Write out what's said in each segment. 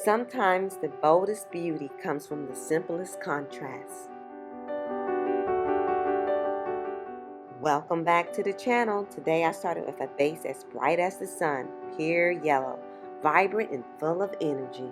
Sometimes the boldest beauty comes from the simplest contrast. Welcome back to the channel. Today I started with a base as bright as the sun, pure yellow, vibrant and full of energy.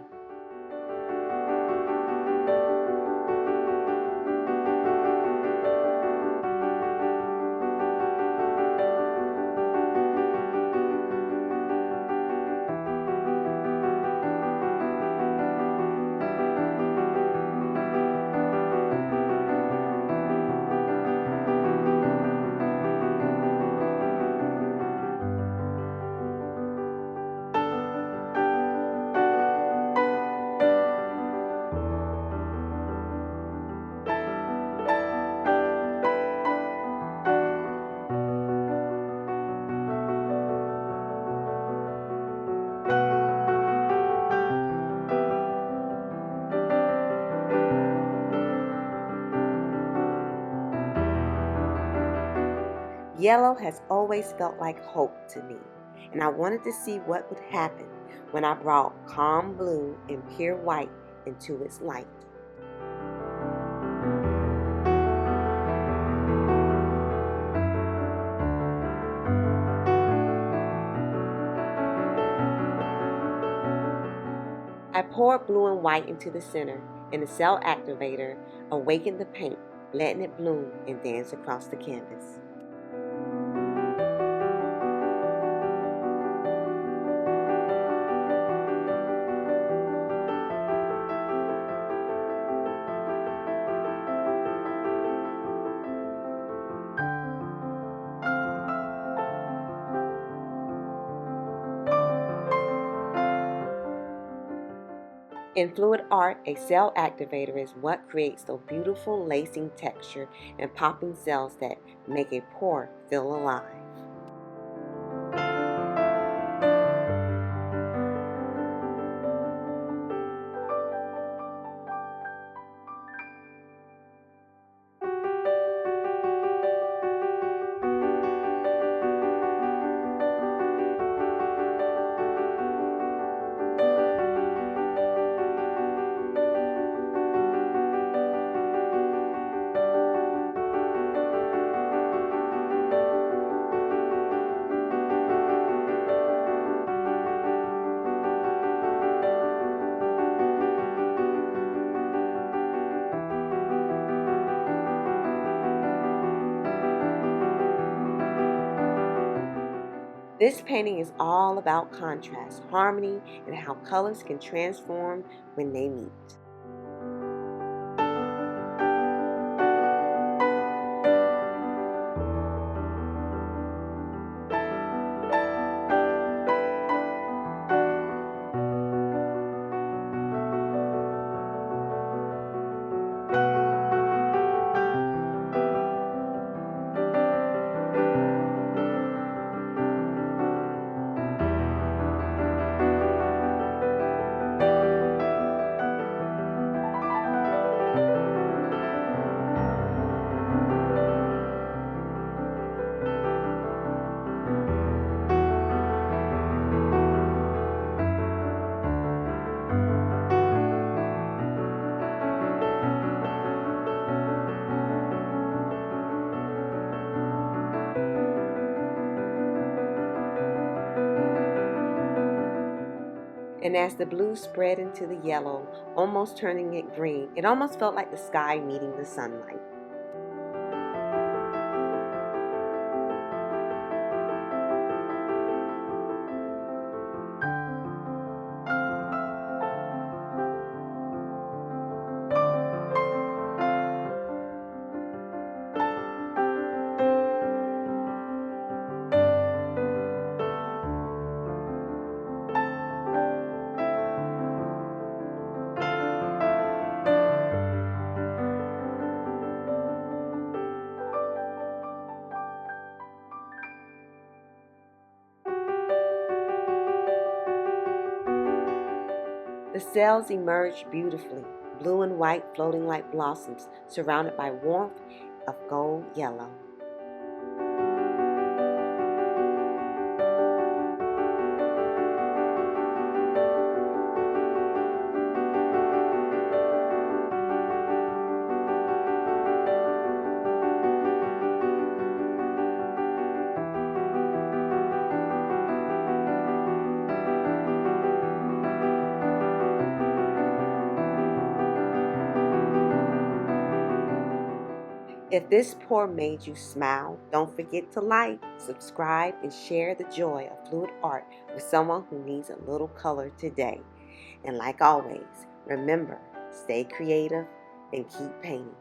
Yellow has always felt like hope to me, and I wanted to see what would happen when I brought calm blue and pure white into its light. I poured blue and white into the center, and the cell activator awakened the paint, letting it bloom and dance across the canvas. In fluid art, a cell activator is what creates the beautiful lacing texture and popping cells that make a pour feel alive. This painting is all about contrast, harmony, and how colors can transform when they meet. And as the blue spread into the yellow, almost turning it green, it almost felt like the sky meeting the sunlight. The cells emerged beautifully, blue and white floating like blossoms, surrounded by warmth of gold yellow. If this pour made you smile, don't forget to like, subscribe, and share the joy of fluid art with someone who needs a little color today. And like always, remember, stay creative and keep painting.